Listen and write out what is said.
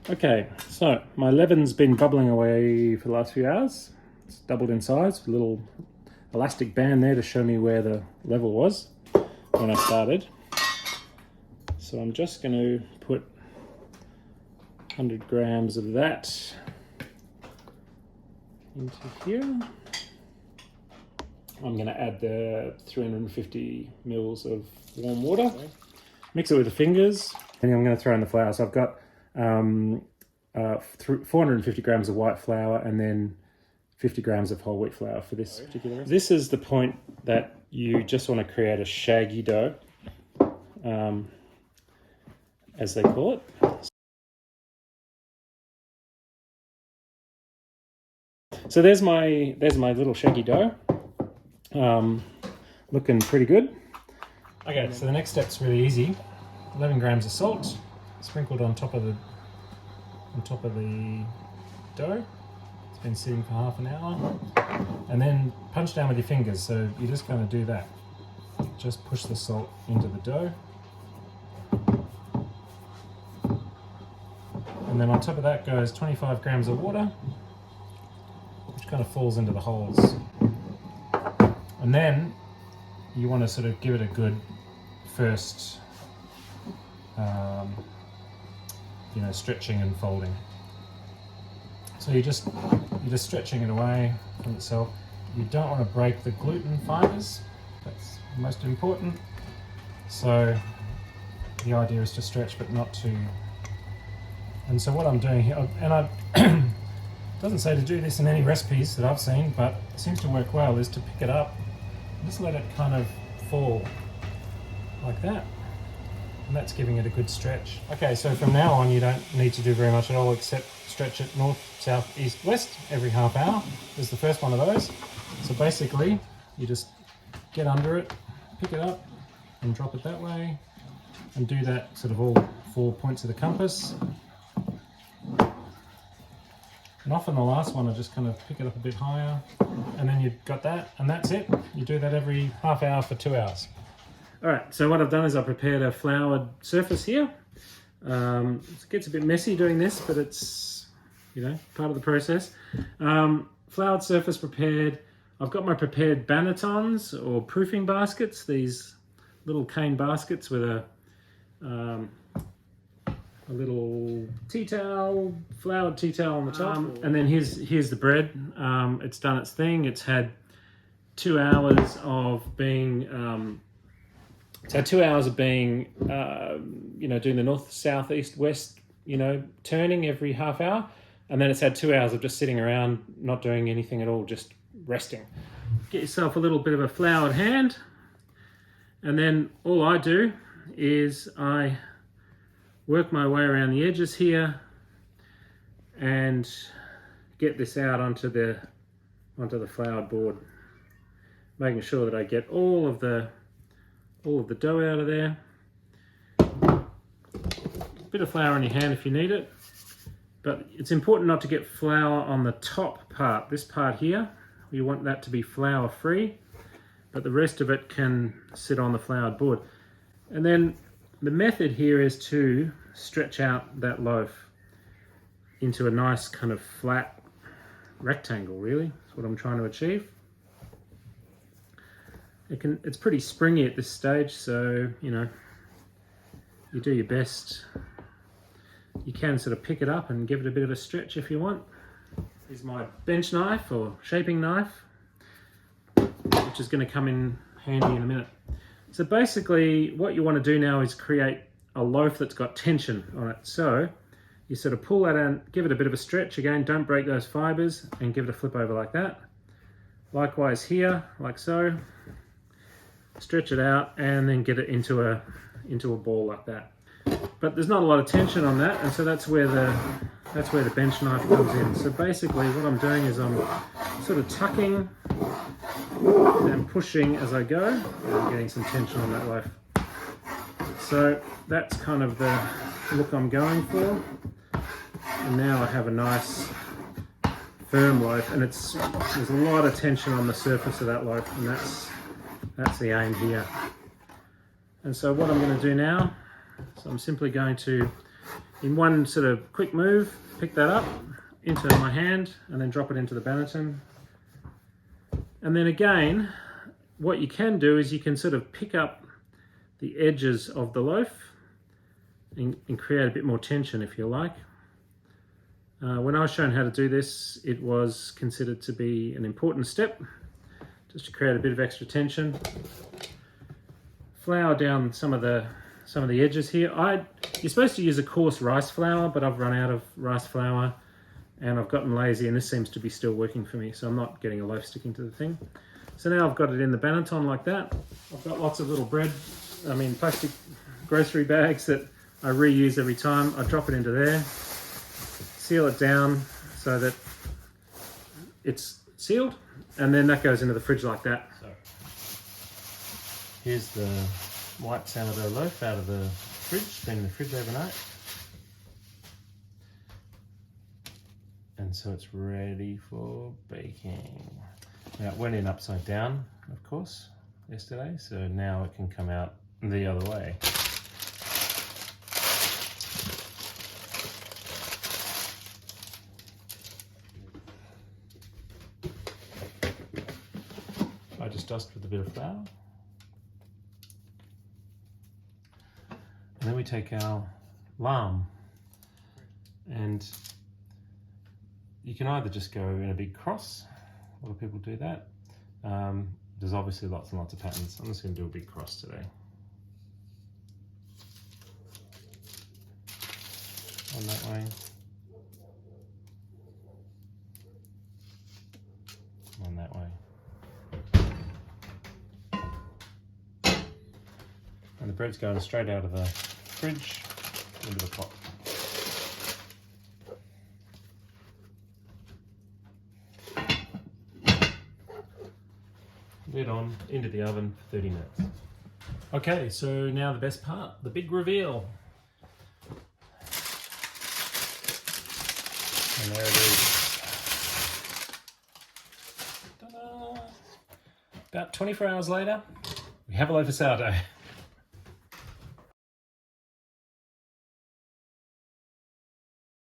Okay, so my leaven's been bubbling away for the last few hours. It's doubled in size with a little elastic band there to show me where the level was when I started. So I'm just going to put 100 grams of that into here. I'm going to add the 350 mils of warm water. Mix it with the fingers, and I'm going to throw in the flour. So I've got 450 grams of white flour and then 50 grams of whole wheat flour for this particular recipe. This is the point that you just want to create a shaggy dough, as they call it. So there's my little shaggy dough, looking pretty good. Okay, so the next step's really easy. 11 grams of salt sprinkled on top of the dough. It's been sitting for half an hour, and then punch down with your fingers. So you're just going to do that. Just push the salt into the dough, and then on top of that goes 25 grams of water, which kind of falls into the holes. And then you want to sort of give it a good first, stretching and folding. So you're just stretching it away from itself. You don't want to break the gluten fibers. That's most important. So the idea is to stretch, but not to. And so what I'm doing here, and I doesn't say to do this in any recipes that I've seen, but it seems to work well, is to pick it up and just let it kind of fall like that. And that's giving it a good stretch. Okay, so from now on you don't need to do very much at all except stretch it north, south, east, west every half hour. This is the first one of those. So basically you just get under it, pick it up and drop it that way, and do that sort of all 4 points of the compass. And often the last one I just kind of pick it up a bit higher, and then you've got that, and that's it. You do that every half hour for 2 hours. All right, so what I've done is I've prepared a floured surface here. It gets a bit messy doing this, but it's, part of the process. Floured surface prepared. I've got my prepared bannetons or proofing baskets, these little cane baskets with a little tea towel, floured tea towel on the top. And then here's the bread. It's done its thing. It's had 2 hours of being... doing the north, south, east, west, turning every half hour. And then it's had 2 hours of just sitting around, not doing anything at all, just resting. Get yourself a little bit of a floured hand. And then all I do is I work my way around the edges here and get this out onto the floured board, making sure that I get all of the dough out of there. A bit of flour on your hand if you need it, but it's important not to get flour on the top part. This part here, you want that to be flour free, but the rest of it can sit on the floured board. And then the method here is to stretch out that loaf into a nice kind of flat rectangle, really. That's what I'm trying to achieve. It's pretty springy at this stage, so you do your best. You can sort of pick it up and give it a bit of a stretch if you want. Here's my bench knife or shaping knife, which is going to come in handy in a minute. So basically what you want to do now is create a loaf that's got tension on it. So you sort of pull that out, give it a bit of a stretch. Again, don't break those fibers, and give it a flip over like that. Likewise here, like so. Stretch it out and then get it into a ball like that. But there's not a lot of tension on that, and so that's where the bench knife comes in. So basically what I'm doing is I'm sort of tucking and pushing as I go, and I'm getting some tension on that loaf. So that's kind of the look I'm going for. And now I have a nice firm loaf, and there's a lot of tension on the surface of that loaf, and that's the aim here. And so what I'm going to do now, so I'm simply going to in one sort of quick move, pick that up into my hand and then drop it into the banneton. And then again, what you can do is you can sort of pick up the edges of the loaf and create a bit more tension if you like. When I was shown how to do this, it was considered to be an important step, just to create a bit of extra tension. Flour down some of the edges here. You're supposed to use a coarse rice flour, but I've run out of rice flour and I've gotten lazy, and this seems to be still working for me, so I'm not getting a loaf sticking to the thing. So now I've got it in the banneton like that. I've got lots of little plastic grocery bags that I reuse every time. I drop it into there, seal it down so that it's sealed, and then that goes into the fridge like that. So here's the white sourdough loaf out of the fridge, been in the fridge overnight. And so it's ready for baking. Now it went in upside down, of course, yesterday, so now it can come out the other way. I just dust with a bit of flour. And then we take our lamb, and you can either just go in a big cross. A lot of people do that. There's obviously lots and lots of patterns. I'm just going to do a big cross today. On that way. On that way. And the bread's going straight out of the fridge into the pot. Lid on, into the oven for 30 minutes. Okay, so now the best part, the big reveal. And there it is. Ta-da! About 24 hours later, we have a loaf of sourdough.